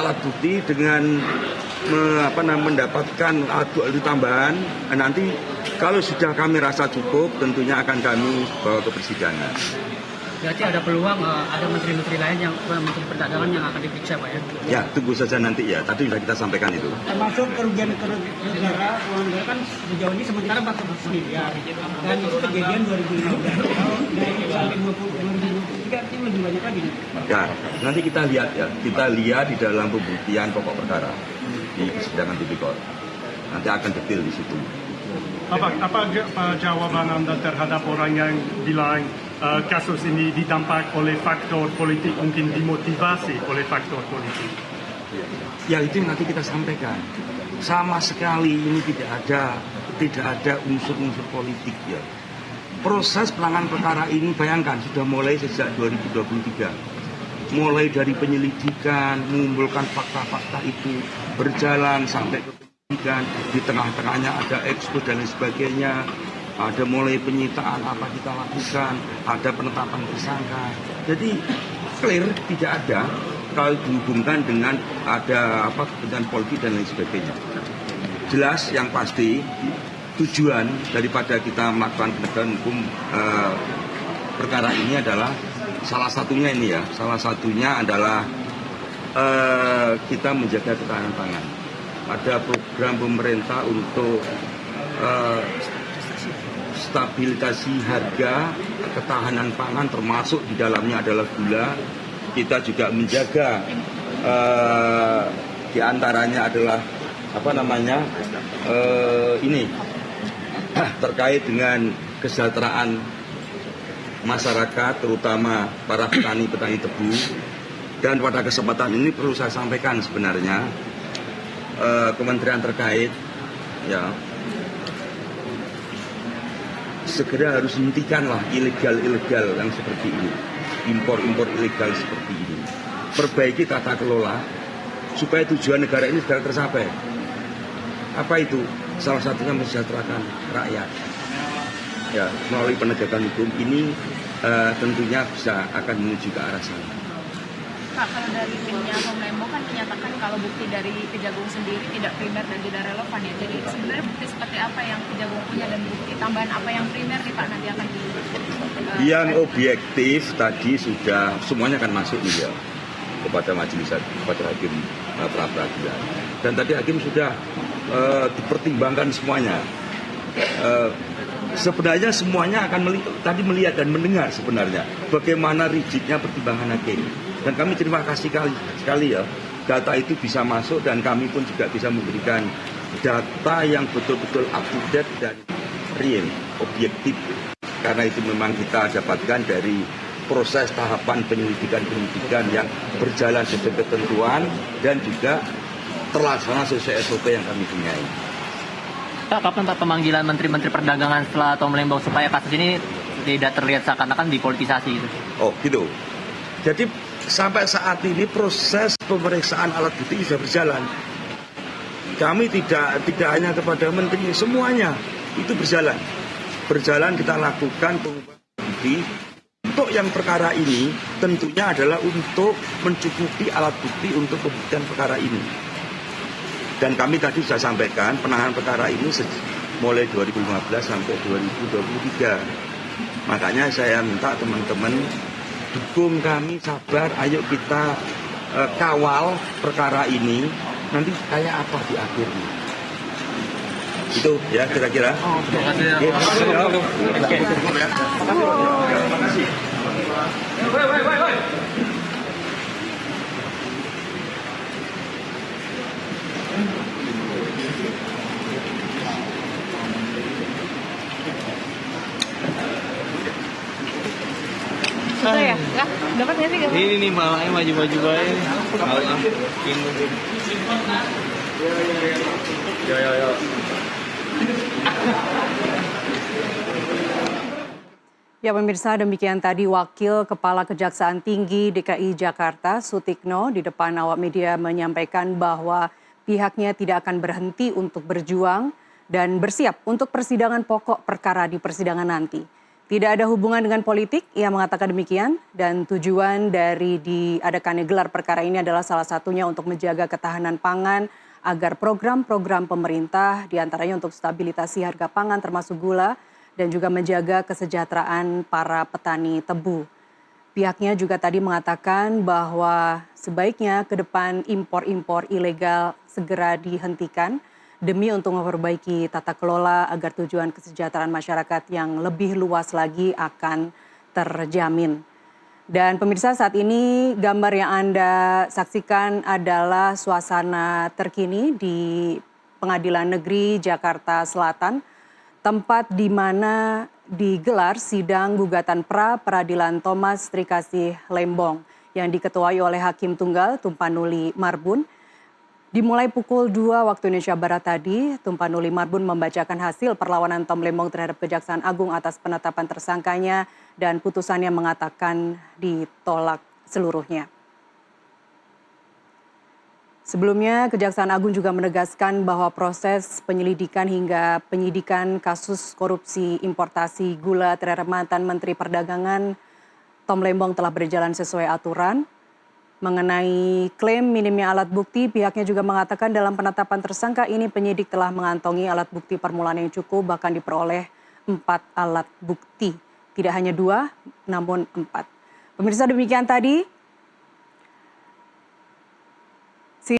alat bukti dengan mendapatkan alat bukti tambahan. Nanti kalau sudah kami rasa cukup, tentunya akan kami bawa ke persidangan. Berarti ada peluang ada menteri-menteri lain menteri perdagangan yang akan diperiksa, Pak ya? Ya, tunggu saja nanti ya. Tadi sudah kita sampaikan itu. Termasuk kerugian negara, uang negara kan sejauh ini sementara 400 miliar. Dan itu kejadian 2015. Kalau dari sampai 2023 artinya lebih banyak lagi. Ya, nanti kita lihat ya. Kita lihat di dalam pembuktian pokok perkara di persidangan tipikor. Nanti akan detail di situ. Apa jawaban Anda terhadap orang yang bilang kasus ini didampak oleh faktor politik, mungkin dimotivasi oleh faktor politik? Ya itu nanti kita sampaikan. Sama sekali ini tidak ada unsur-unsur politik ya. Proses penanganan perkara ini bayangkan sudah mulai sejak 2023. Mulai dari penyelidikan, mengumpulkan fakta-fakta itu berjalan sampai ke penyidikan, di tengah-tengahnya ada ekspos dan lain sebagainya. Ada mulai penyitaan apa kita lakukan, ada penetapan tersangka. Jadi clear tidak ada kalau dihubungkan dengan ada kepentingan politik dan lain sebagainya. Jelas yang pasti tujuan daripada kita melakukan penegakan hukum perkara ini adalah salah satunya adalah kita menjaga ketahanan pangan. Ada program pemerintah untuk stabilisasi harga, ketahanan pangan, termasuk di dalamnya adalah gula. Kita juga menjaga di antaranya adalah ini terkait dengan kesejahteraan masyarakat, terutama para petani tebu. Dan pada kesempatan ini perlu saya sampaikan sebenarnya kementerian terkait ya segera harus hentikanlah ilegal yang seperti ini, impor ilegal seperti ini. Perbaiki tata kelola supaya tujuan negara ini segera tercapai. Apa itu? Salah satunya mensejahterakan rakyat. Ya, melalui penegakan hukum ini tentunya bisa akan menuju ke arah sana. Pak, kalau dari timnya Komlembo kan menyatakan kalau bukti dari Kejagung sendiri tidak primer dan tidak relevan ya. Jadi sebenarnya bukti seperti apa yang Kejagung punya dan bukti tambahan apa yang primer nih Pak nanti akan yang objektif tadi sudah semuanya akan masuk nih ya kepada majelis, kepada hakim pra peradilan. Dan tadi hakim sudah dipertimbangkan semuanya. Sebenarnya semuanya akan melihat dan mendengar sebenarnya bagaimana rigidnya pertimbangan hakim. Dan kami terima kasih sekali ya, data itu bisa masuk dan kami pun juga bisa memberikan data yang betul-betul up to date dan real, objektif. Karena itu memang kita dapatkan dari proses tahapan penyelidikan yang berjalan sesuai ketentuan dan juga terlaksana sesuai SOP yang kami punya. Pak, kapan Pak pemanggilan Menteri-Menteri Perdagangan setelah Tom Lembong supaya kasus ini tidak terlihat seakan-akan dipolitisasi gitu? Oh gitu. Jadi sampai saat ini proses pemeriksaan alat bukti sudah berjalan. Kami tidak hanya kepada menteri, semuanya itu berjalan. Berjalan kita lakukan pengumpulan bukti. Untuk yang perkara ini tentunya adalah untuk mencukupi alat bukti untuk pembuktian perkara ini. Dan kami tadi sudah sampaikan penanganan perkara ini mulai 2015 sampai 2023. Makanya saya minta teman-teman dukung kami, sabar, ayo kita kawal perkara ini. Nanti kayak apa di akhirnya. Itu ya kira-kira. Terima kasih. Sudah ya? Enggak? Dapat nggak sih? Ini nih malangnya maju-maju baik. Ya. Ya pemirsa, demikian tadi Wakil Kepala Kejaksaan Tinggi DKI Jakarta Sutikno di depan awak media menyampaikan bahwa pihaknya tidak akan berhenti untuk berjuang dan bersiap untuk persidangan pokok perkara di persidangan nanti. Tidak ada hubungan dengan politik, ia mengatakan demikian, dan tujuan dari diadakannya gelar perkara ini adalah salah satunya untuk menjaga ketahanan pangan agar program-program pemerintah diantaranya untuk stabilisasi harga pangan termasuk gula dan juga menjaga kesejahteraan para petani tebu. Pihaknya juga tadi mengatakan bahwa sebaiknya ke depan impor-impor ilegal segera dihentikan demi untuk memperbaiki tata kelola agar tujuan kesejahteraan masyarakat yang lebih luas lagi akan terjamin. Dan pemirsa, saat ini gambar yang Anda saksikan adalah suasana terkini di Pengadilan Negeri Jakarta Selatan, tempat di mana digelar sidang gugatan pra-peradilan Thomas Trikasih Lembong yang diketuai oleh Hakim Tunggal Tumpanuli Marbun. Dimulai pukul 2 waktu Indonesia Barat tadi, Tumpanuli Marbun membacakan hasil perlawanan Tom Lembong terhadap Kejaksaan Agung atas penetapan tersangkanya dan putusannya mengatakan ditolak seluruhnya. Sebelumnya, Kejaksaan Agung juga menegaskan bahwa proses penyelidikan hingga penyidikan kasus korupsi importasi gula terhadap mantan Menteri Perdagangan Tom Lembong telah berjalan sesuai aturan. Mengenai klaim minimnya alat bukti, pihaknya juga mengatakan dalam penetapan tersangka ini penyidik telah mengantongi alat bukti permulaan yang cukup, bahkan diperoleh 4 alat bukti. Tidak hanya 2, namun 4. Pemirsa, demikian tadi